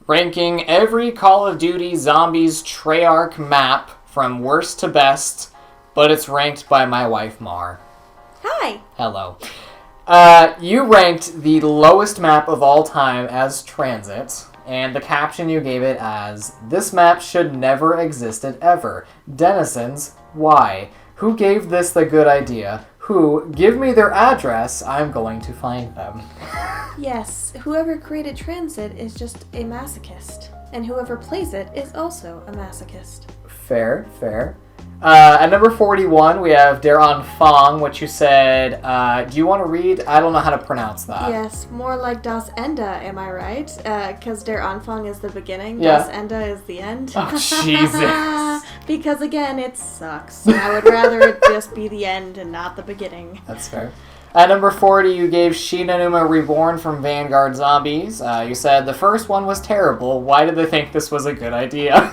ranking every Call of Duty Zombies Treyarch map from worst to best, but it's ranked by my wife, Mar. Hi. Hello. You ranked the lowest map of all time as TranZit, and the caption you gave it as, "This map should never existed ever. Denizens, why? Who gave this the good idea? Who? Give me their address. I'm going to find them." Yes, whoever created TranZit is just a masochist, and whoever plays it is also a masochist. Fair. At number 41, we have Der Anfang, which you said, do you want to read? I don't know how to pronounce that. Yes, more like Das Ende, am I right? Because Der Anfang is the beginning, yeah. Das Ende is the end. Oh, Jesus. Because, again, it sucks. I would rather it just be the end and not the beginning. That's fair. At number 40, you gave Shi No Numa Reborn from Vanguard Zombies. You said, the first one was terrible. Why did they think this was a good idea?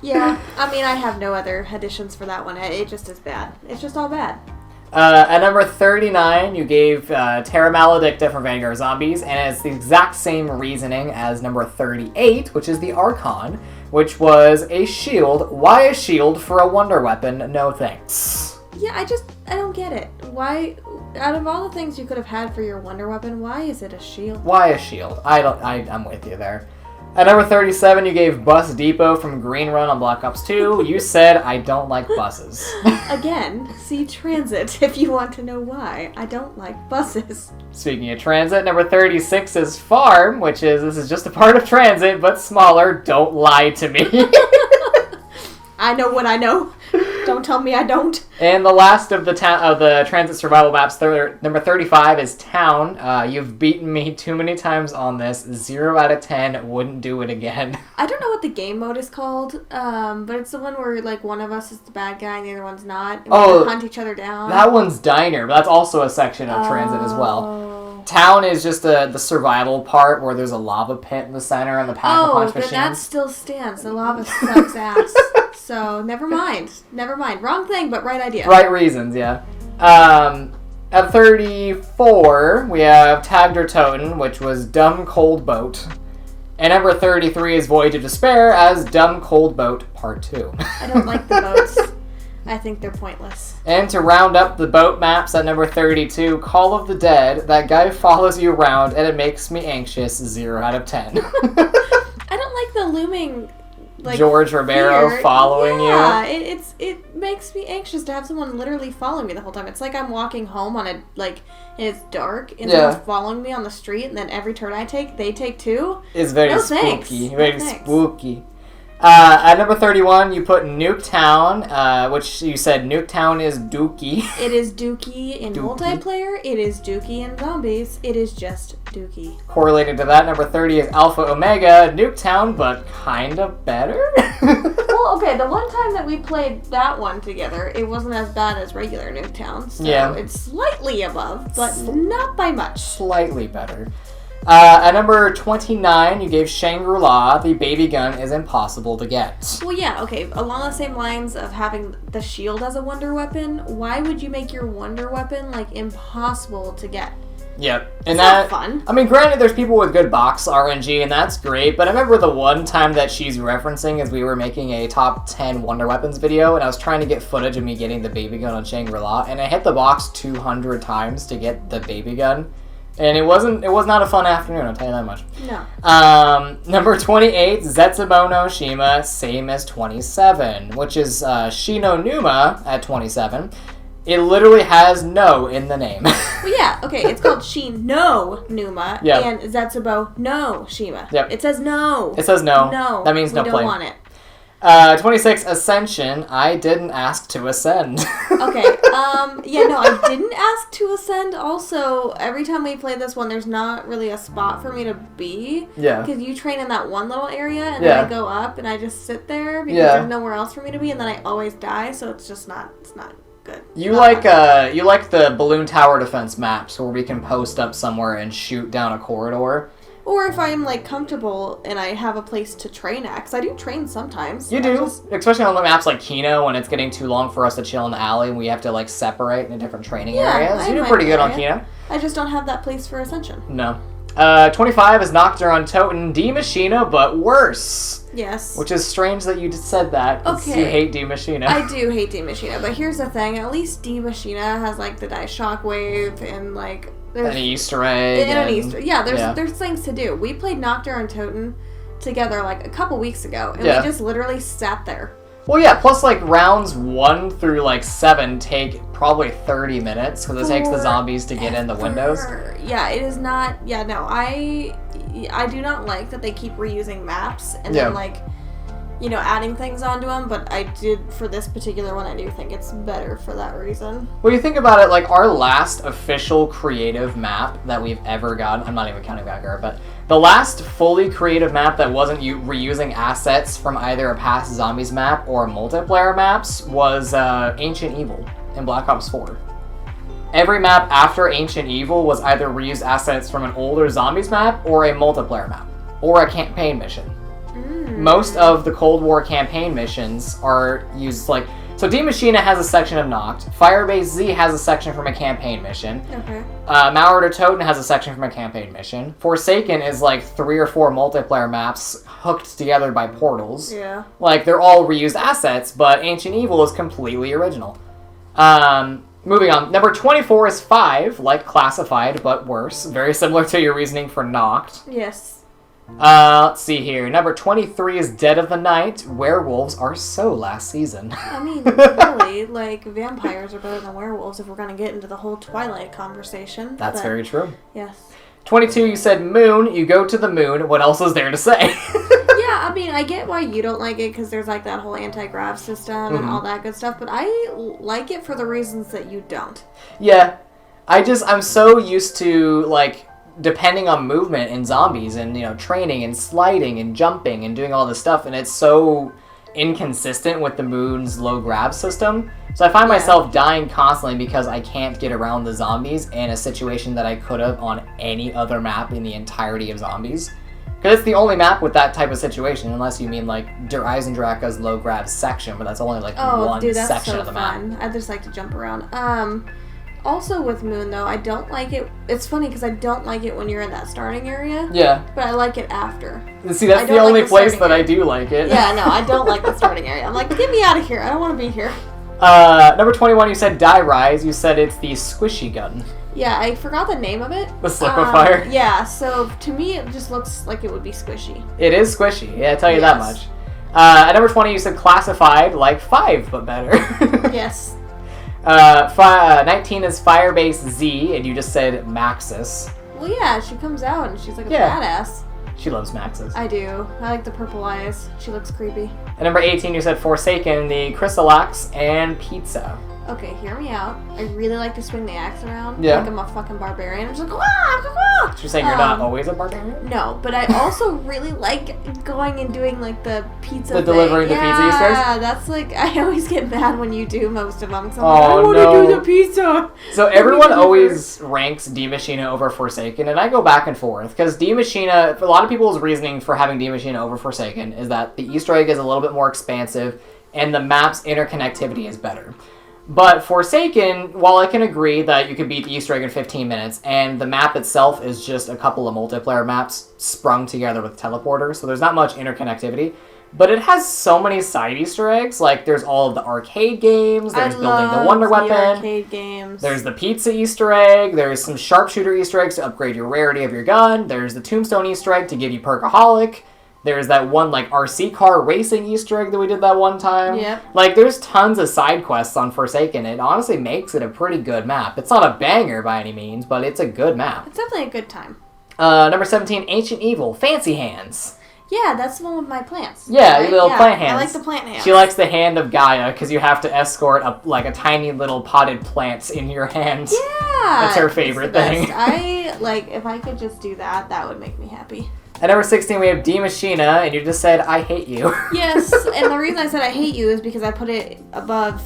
Yeah, I mean, I have no other additions for that one. It just is bad. It's just all bad. At number 39, you gave Terra Maledicta from Vanguard Zombies, and it's the exact same reasoning as number 38, which is the Archon, which was a shield. Why a shield for a wonder weapon? No thanks. Yeah, I don't get it. Why, out of all the things you could have had for your wonder weapon, why is it a shield? Why a shield? I'm with you there. At number 37, you gave Bus Depot from Green Run on Black Ops 2. You said, I don't like buses. Again, see TranZit if you want to know why. I don't like buses. Speaking of TranZit, number 36 is Farm, which is, this is just a part of TranZit, but smaller. Don't lie to me. I know what I know. Don't tell me I don't. And the last of the TranZit survival maps, number 35 is Town. You've beaten me too many times on this. 0 out of 10. Wouldn't do it again. I don't know what the game mode is called, but it's the one where like one of us is the bad guy and the other one's not. And we have to hunt each other down. That one's Diner, but that's also a section of TranZit as well. Town is just the survival part where there's a lava pit in the center and the pack-a-punch machines. That still stands. The lava sucks ass. So, never mind. Wrong thing, but right idea. Right reasons, yeah. At 34, we have Nacht der Untoten, which was Dumb Cold Boat. And number 33 is Voyage of Despair as Dumb Cold Boat Part 2. I don't like the boats. I think they're pointless. And to round up the boat maps at number 32, Call of the Dead. That guy follows you around and it makes me anxious. 0 out of 10. I don't like the looming... Like, George Romero following you. Yeah, it makes me anxious to have someone literally following me the whole time. It's like I'm walking home on and it's dark and someone's following me on the street, and then every turn I take, they take too. It's very spooky. Thanks. Very spooky. At number 31, you put Nuketown, which you said Nuketown is dookie. It is dookie in multiplayer. It is dookie in zombies. It is just dookie. Correlated to that, number 30 is Alpha Omega, Nuketown, but kind of better. Well, okay, the one time that we played that one together, it wasn't as bad as regular Nuketown. So it's slightly above, but not by much. Slightly better. At number 29, you gave Shangri-La. The baby gun is impossible to get. Well, yeah, okay. Along the same lines of having the shield as a wonder weapon, why would you make your wonder weapon, impossible to get? Yep. And it's not fun. I mean, granted, there's people with good box RNG, and that's great, but I remember the one time that she's referencing as we were making a top 10 wonder weapons video, and I was trying to get footage of me getting the baby gun on Shangri-La, and I hit the box 200 times to get the baby gun. And it was not a fun afternoon, I'll tell you that much. No. Number 28, Zetsubou No Shima, same as 27, which is Shi No Numa at 27. It literally has no in the name. Well, yeah, okay, it's called Shi No Numa and Zetsubou No Shima. Yep. It says no. It says no. No. That means no play. We don't want it. 26, Ascension. I didn't ask to ascend. Okay, yeah, no, I didn't ask to ascend. Also, every time we play this one, there's not really a spot for me to be. Yeah. Because you train in that one little area, and then I go up, and I just sit there, because there's nowhere else for me to be, and then I always die, so it's just not, good. You like the balloon tower defense maps, where we can post up somewhere and shoot down a corridor. Or if I'm, comfortable and I have a place to train at. Because I do train sometimes. You do. Especially on the maps like Kino, when it's getting too long for us to chill in the alley and we have to, separate into different training areas. You do pretty good on Kino. I just don't have that place for Ascension. No. 25 is Nacht der Untoten, Die Maschine, but worse. Yes. Which is strange that you just said that, because you hate Die Maschine. I do hate Die Maschine, but here's the thing. At least Die Maschine has, like, the Die Shockwave and, like... An Easter egg. And an Easter... Yeah, there's things to do. We played Nacht der Untoten together, like, a couple weeks ago, and we just literally sat there. Well, yeah, plus, like, rounds 1 through, like, 7 take probably 30 minutes, because it takes the zombies to get in the windows. Yeah, it is not... Yeah, no, I do not like that they keep reusing maps, and then, like, you know, adding things onto them, but I did, for this particular one, I do think it's better for that reason. Well, you think about it, like, our last official creative map that we've ever gotten, I'm not even counting Vanguard, but the last fully creative map that wasn't reusing assets from either a past Zombies map or multiplayer maps was Ancient Evil in Black Ops 4. Every map after Ancient Evil was either reused assets from an older Zombies map or a multiplayer map, or a campaign mission. Most of the Cold War campaign missions are used, like... So Die Maschine has a section of Nacht. Firebase Z has a section from a campaign mission. Okay. Mar or Toten has a section from a campaign mission. Forsaken is like 3 or 4 multiplayer maps hooked together by portals. Yeah. Like, they're all reused assets, but Ancient Evil is completely original. Moving on. Number 24 is 5, like Classified, but worse. Very similar to your reasoning for Nacht. Yes. Let's see here. Number 23 is Dead of the Night. Werewolves are so last season. I mean, really, like, vampires are better than werewolves if we're going to get into the whole Twilight conversation. That's very true. Yes. 22, you said Moon. You go to the moon. What else is there to say? Yeah, I mean, I get why you don't like it, because there's, like, that whole anti-grav system and all that good stuff, but I like it for the reasons that you don't. Yeah. I'm so used to, like... depending on movement in zombies and, you know, training and sliding and jumping and doing all this stuff, and it's so inconsistent with the moon's low grab system. So I find myself dying constantly because I can't get around the zombies in a situation that I could have on any other map in the entirety of Zombies. Because it's the only map with that type of situation, unless you mean, like, Der Eisendrache's low grab section, but that's only, like, one section of the map. I just like to jump around. Also with Moon, though, I don't like it. It's funny because I don't like it when you're in that starting area. Yeah. But I like it after. See, that's the only place that I do like it. Yeah, no, I don't like the starting area. I'm like, get me out of here. I don't want to be here. Number 21, you said Die Rise. You said it's the squishy gun. Yeah, I forgot the name of it. The Sliquifier? Yeah, so to me, it just looks like it would be squishy. It is squishy. Yeah, I tell you that much. At number 20, you said Classified, like 5, but better. Yes. 19 is Firebase Z, and you just said Maxis. Well, yeah, she comes out and she's like a badass. She loves Maxis. I do. I like the purple eyes. She looks creepy. At number 18, you said Forsaken, the Crystalax, and Pizza. Okay, hear me out. I really like to swing the axe around. Yeah. Like I'm a fucking barbarian. I'm just like, ah. So you're saying you're not always a barbarian? No, but I also really like going and doing, like, the pizza thing. Delivering the pizza Easter eggs? Yeah, that's, like, I always get mad when you do most of them. Cause I'm like, I want to do the pizza. So everyone always ranks Die Maschine over Forsaken, and I go back and forth. Because Die Maschine, a lot of people's reasoning for having Die Maschine over Forsaken is that the Easter egg is a little bit more expansive, and the map's interconnectivity is better. But Forsaken, while I can agree that you could beat the Easter egg in 15 minutes, and the map itself is just a couple of multiplayer maps sprung together with teleporters, so there's not much interconnectivity, but it has so many side Easter eggs. Like, there's all of the arcade games, there's building the Wonder Weapon, arcade games. There's the pizza Easter egg, there's some sharpshooter Easter eggs to upgrade your rarity of your gun, there's the tombstone Easter egg to give you Perkaholic, there's that one, like, RC car racing Easter egg that we did that one time. Yep. Like, there's tons of side quests on Forsaken. It honestly makes it a pretty good map. It's not a banger by any means, but it's a good map. It's definitely a good time. Number 17, Ancient Evil, Fancy Hands. Yeah, that's the one with my plants. Yeah, your little plant hands. I like the plant hands. She likes the hand of Gaia, because you have to escort a tiny little potted plant in your hand. Yeah! That's her favorite thing. If I could just do that, that would make me happy. At number 16, we have Die Maschine, and you just said, I hate you. Yes, and the reason I said I hate you is because I put it above,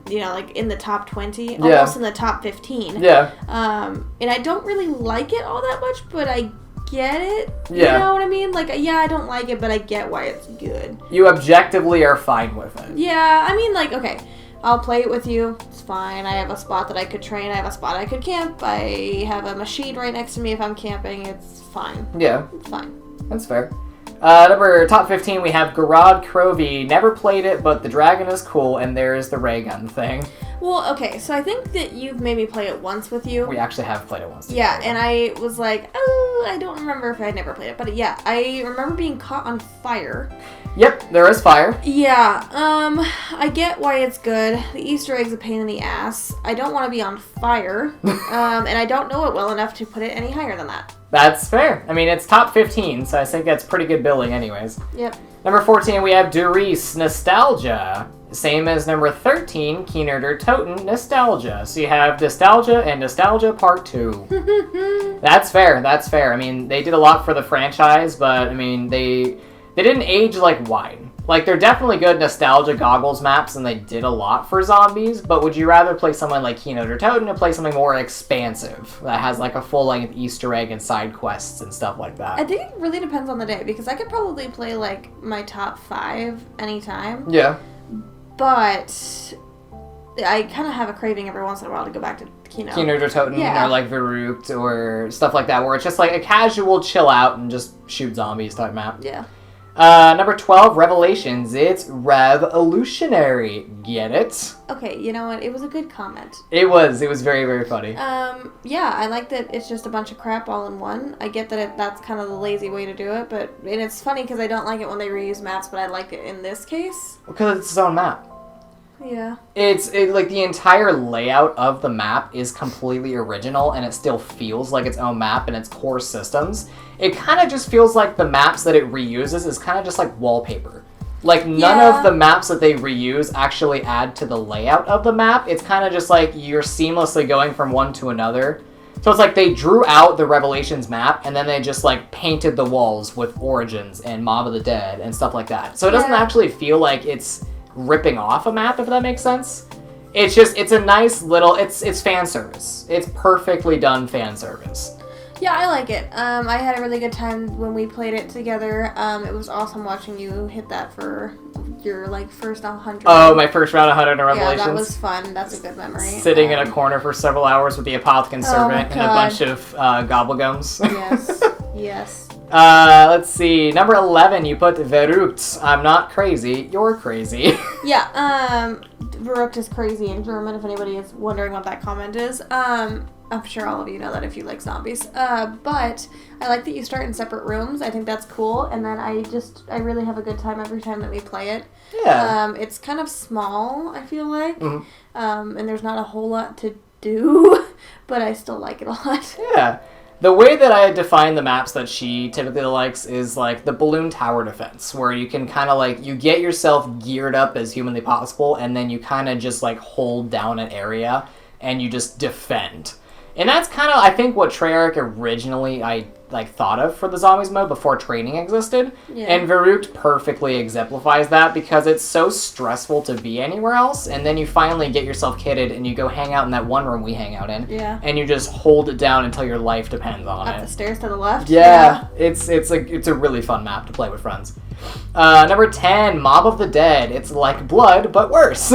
like in the top 20, almost in the top 15. Yeah. And I don't really like it all that much, but I get it. Yeah. You know what I mean? Like, yeah, I don't like it, but I get why it's good. You objectively are fine with it. Yeah, I mean, like, okay. I'll play it with you. It's fine. I have a spot that I could train. I have a spot I could camp. I have a machine right next to me if I'm camping. It's fine. Yeah. It's fine. That's fair. Top 15, we have Gorod Krovi. Never played it, but the dragon is cool, and there's the ray gun thing. Well, okay, so I think that you've made me play it once with you. We actually have played it once. Yeah, and I was like, oh, I don't remember if I never played it. But yeah, I remember being caught on fire. Yep, there is fire. Yeah, I get why it's good. The Easter egg's a pain in the ass. I don't want to be on fire, and I don't know it well enough to put it any higher than that. That's fair. I mean, it's top 15, so I think that's pretty good billing anyways. Yep. Number 14, we have Riese, Nostalgia. Same as number 13, Keynerder Toten, Nostalgia. So you have Nostalgia and Nostalgia Part 2. That's fair, that's fair. I mean, they did a lot for the franchise, but, I mean, they didn't age, like, wide. Like, they're definitely good nostalgia goggles maps, and they did a lot for zombies, but would you rather play someone like Keynote or Toten or play something more expansive that has, like, a full-length Easter egg and side quests and stuff like that? I think it really depends on the day, because I could probably play, like, my top 5 anytime. Yeah. But I kind of have a craving every once in a while to go back to Keynote. Keynote or Toten, or, like, Verrückt or stuff like that, where it's just, like, a casual chill out and just shoot zombies type map. Yeah. Number 12, Revelations. It's revolutionary. Get it? Okay, you know what? It was a good comment. It was very, very funny. Yeah, I like that it's just a bunch of crap all in one. I get that that's kind of the lazy way to do it, and it's funny because I don't like it when they reuse maps, but I like it in this case. Because it's its own map. Yeah. Like, the entire layout of the map is completely original, and it still feels like its own map and its core systems. It kind of just feels like the maps that it reuses is kind of just like wallpaper. Like, none of the maps that they reuse actually add to the layout of the map. It's kind of just like you're seamlessly going from one to another. So it's like they drew out the Revelations map, and then they just, like, painted the walls with Origins and Mob of the Dead and stuff like that. So it doesn't actually feel like it's ripping off a map, if that makes sense. It's just, it's a nice little, it's fan service. It's perfectly done fan service. Yeah, I like it. I had a really good time when we played it together. It was awesome watching you hit that for your, like, first 100. Oh, my first round 100 in Revelations. Yeah, that was fun. That's a good memory. Sitting in a corner for several hours with the Apothecon Servant and a bunch of Gobblegums. Yes, yes. Let's see. Number 11, you put Verrückt. I'm not crazy. You're crazy. Yeah, Verrückt is crazy in German, if anybody is wondering what that comment is. I'm sure all of you know that if you like zombies. But I like that you start in separate rooms. I think that's cool. And then I really have a good time every time that we play it. Yeah. It's kind of small, I feel like. Mm-hmm. And there's not a whole lot to do, but I still like it a lot. Yeah. The way that I define the maps that she typically likes is, like, the balloon tower defense, where you can kind of, like, you get yourself geared up as humanly possible, and then you kind of just, like, hold down an area, and you just defend. And that's kind of, I think, what Treyarch originally thought of for the zombies mode before training existed. Yeah. And Verrückt perfectly exemplifies that because it's so stressful to be anywhere else, and then you finally get yourself kitted and you go hang out in that one room we hang out in. Yeah. And you just hold it down until your life depends on it. Up the stairs to the left? Yeah. It's a really fun map to play with friends. Number 10, Mob of the Dead. It's like Blood, but worse.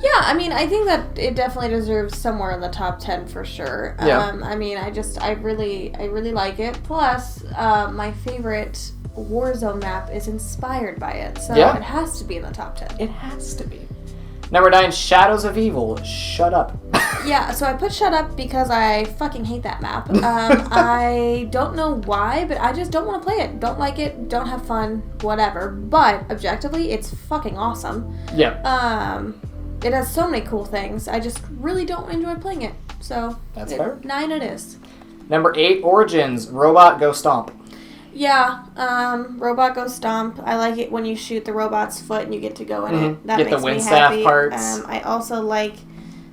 Yeah, I mean, I think that it definitely deserves somewhere in the top 10 for sure. Yeah. I mean, I really like it. Plus, my favorite Warzone map is inspired by it, so it has to be in the top 10. It has to be. Number 9, Shadows of Evil. Shut up. Yeah, so I put Shut Up because I fucking hate that map. I don't know why, but I just don't want to play it. Don't like it, don't have fun, whatever. But, objectively, it's fucking awesome. Yeah. It has so many cool things. I just really don't enjoy playing it. So, that's fair. 9 it is. Number 8, Origins. Robot Go Stomp. Yeah, Robot Go Stomp. I like it when you shoot the robot's foot and you get to go in it. That get makes the me wind happy. staff parts. I also like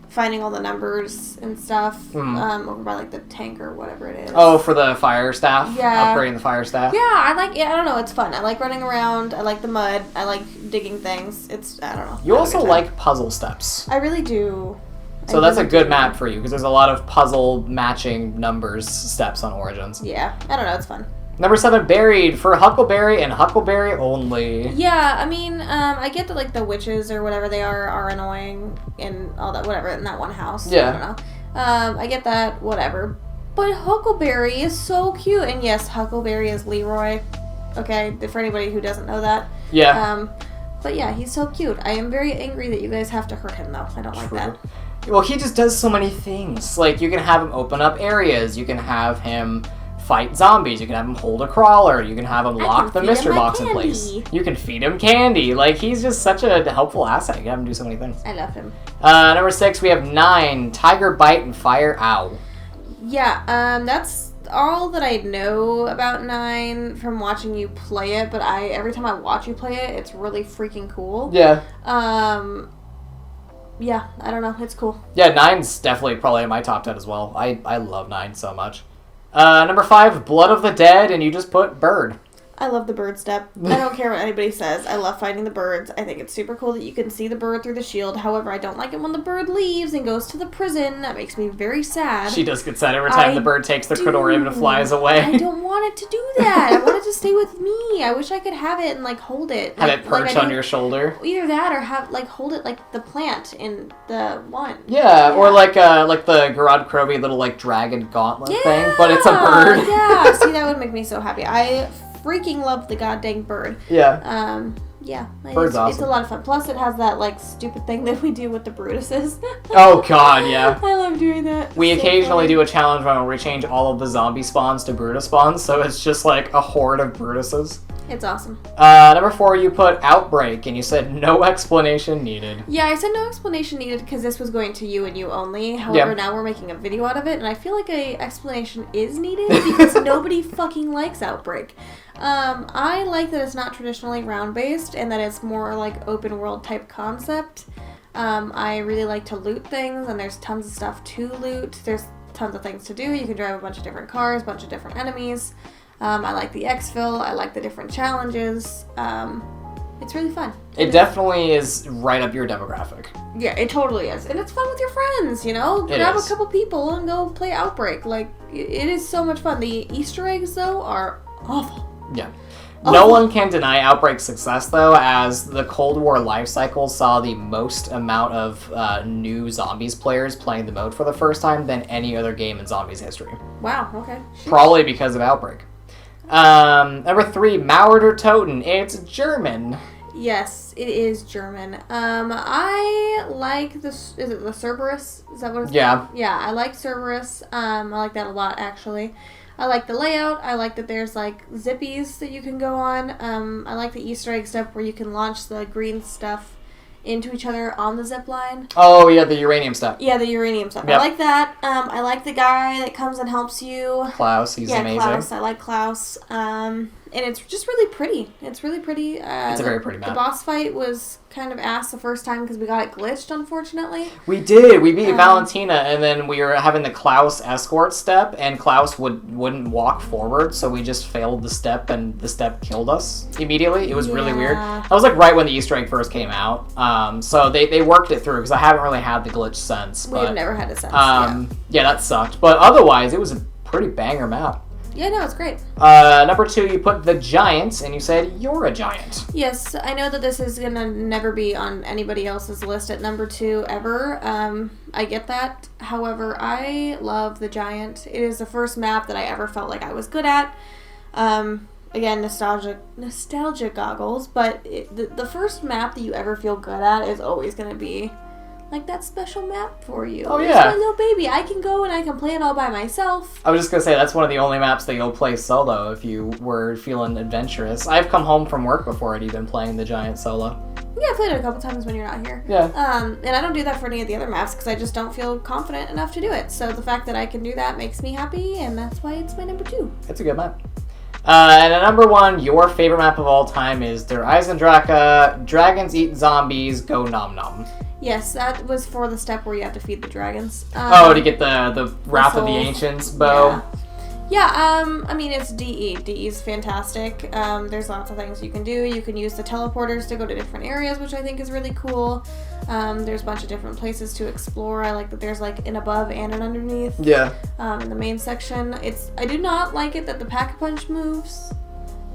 finding all the numbers and stuff over by, like, the tank or whatever it is. Oh, for the fire staff? Yeah. Upgrading the fire staff? Yeah, I don't know, it's fun. I like running around. I like the mud. I like digging things. I don't know. You also like puzzle steps. I really do. So that's a good map for you, because there's a lot of puzzle matching numbers steps on Origins. Yeah, I don't know, it's fun. Number 7, Buried, for Huckleberry and Huckleberry only. Yeah, I mean, I get that, like, the witches or whatever they are annoying and all that, whatever, in that one house. Yeah. I don't know. I get that, whatever. But Huckleberry is so cute. And yes, Huckleberry is Leroy. Okay, for anybody who doesn't know that. Yeah. But yeah, he's so cute. I am very angry that you guys have to hurt him, though. I don't like that. Well, he just does so many things. Like, you can have him open up areas. You can have him fight zombies. You can have him hold a crawler. You can have him lock the mystery box in place. You can feed him candy. Like, he's just such a helpful asset. You can have him do so many things. I love him. Number 6, we have 9, Tiger Bite and Fire Owl. Yeah, that's all that I know about 9 from watching you play it, but every time I watch you play it, it's really freaking cool. Yeah. Yeah, I don't know. It's cool. Yeah, 9's definitely probably in my top 10 as well. I love 9 so much. Number 5, Blood of the Dead, and you just put Bird. I love the bird step. I don't care what anybody says. I love fighting the birds. I think it's super cool that you can see the bird through the shield. However, I don't like it when the bird leaves and goes to the prison. That makes me very sad. She does get sad every time the bird takes the Credorium and flies away. I don't want it to do that. I want it to stay with me. I wish I could have it and, like, hold it. Have it perch on your shoulder. Either that or hold it like the plant in the one. Yeah, or like the Gorod Krovi little, like, dragon gauntlet thing, but it's a bird. Yeah, see, that would make me so happy. I freaking love the goddamn bird. Yeah. Yeah. Bird's awesome. It's a lot of fun. Plus, it has that, like, stupid thing that we do with the Brutuses. Oh, God, yeah. I love doing that. We occasionally do a challenge where we change all of the zombie spawns to Brutus spawns, so it's just, like, a horde of Brutuses. It's awesome. Number 4, you put Outbreak, and you said no explanation needed. Yeah, I said no explanation needed because this was going to you and you only. However, now we're making a video out of it, and I feel like a explanation is needed because nobody fucking likes Outbreak. I like that it's not traditionally round-based and that it's more like open-world type concept. I really like to loot things, and there's tons of stuff to loot. There's tons of things to do. You can drive a bunch of different cars, a bunch of different enemies. I like the exfil. I like the different challenges. It's really fun. It definitely is right up your demographic. Yeah, it totally is. And it's fun with your friends, you know? Grab a couple people and go play Outbreak. Like, it is so much fun. The Easter eggs, though, are awful. Yeah. No one can deny Outbreak's success, though, as the Cold War life cycle saw the most amount of new Zombies players playing the mode for the first time than any other game in Zombies history. Wow, okay. Probably because of Outbreak. Number 3, Mauer Toten. It's German. Yes, it is German. I like this. Is it the Cerberus? Is that what it's called? Yeah, I like Cerberus. I like that a lot, actually. I like the layout. I like that there's, like, zippies that you can go on. I like the Easter egg stuff where you can launch the green stuff into each other on the zip line. Oh, yeah, the uranium stuff. Yeah, the uranium stuff. Yep. I like that. I like the guy that comes and helps you. Klaus, he's amazing. Klaus. I like Klaus. And it's just really pretty. It's really pretty. It's a very pretty map. The boss fight was kind of ass the first time because we got it glitched, unfortunately. We did. We beat Valentina, and then we were having the Klaus escort step, and Klaus wouldn't walk forward, so we just failed the step, and the step killed us immediately. It was really weird. That was, like, right when the Easter egg first came out. So they worked it through, because I haven't really had the glitch since. We've never had it since, yeah, that sucked. But otherwise, it was a pretty banger map. Yeah, no, it's great. Number 2, you put the Giant, and you said you're a giant. Yes, I know that this is gonna never be on anybody else's list at number 2 ever. I get that. However, I love the Giant. It is the first map that I ever felt like I was good at. Again, nostalgia goggles, but the first map that you ever feel good at is always gonna be like that special map for you. Oh, yeah. It's my little baby. I can go and I can play it all by myself. I was just going to say, that's one of the only maps that you'll play solo if you were feeling adventurous. I've come home from work before I'd even playing the Giant solo. Yeah, I played it a couple times when you're not here. Yeah. And I don't do that for any of the other maps because I just don't feel confident enough to do it. So the fact that I can do that makes me happy, and that's why it's my number 2. It's a good map. And at number 1, your favorite map of all time is Der Eisendrache, Dragons Eat Zombies, Go Nom Nom. Yes, that was for the step where you have to feed the dragons. To get the Wrath of the Ancients bow. Yeah, I mean, it's DE. DE is fantastic. There's lots of things you can do. You can use the teleporters to go to different areas, which I think is really cool. There's a bunch of different places to explore. I like that there's like an above and an underneath. Yeah. In the main section. I do not like it that the Pack-a-Punch moves.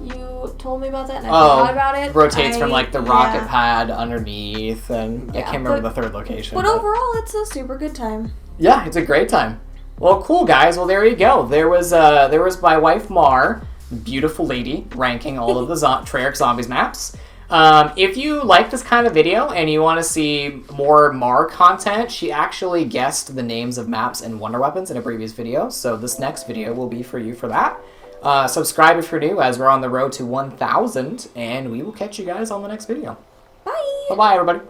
You told me about that and I forgot about it. Rotates from like the rocket pad underneath, and I can't remember the third location. But overall, it's a super good time. Yeah, it's a great time. Well, cool, guys. Well, there you go. There was my wife, Mar, beautiful lady, ranking all of the Treyarch Zombies maps. If you like this kind of video and you want to see more Mar content, she actually guessed the names of maps and wonder weapons in a previous video, so this next video will be for you for that. Subscribe if you're new, as we're on the road to 1,000, and we will catch you guys on the next video. Bye! Bye-bye, everybody.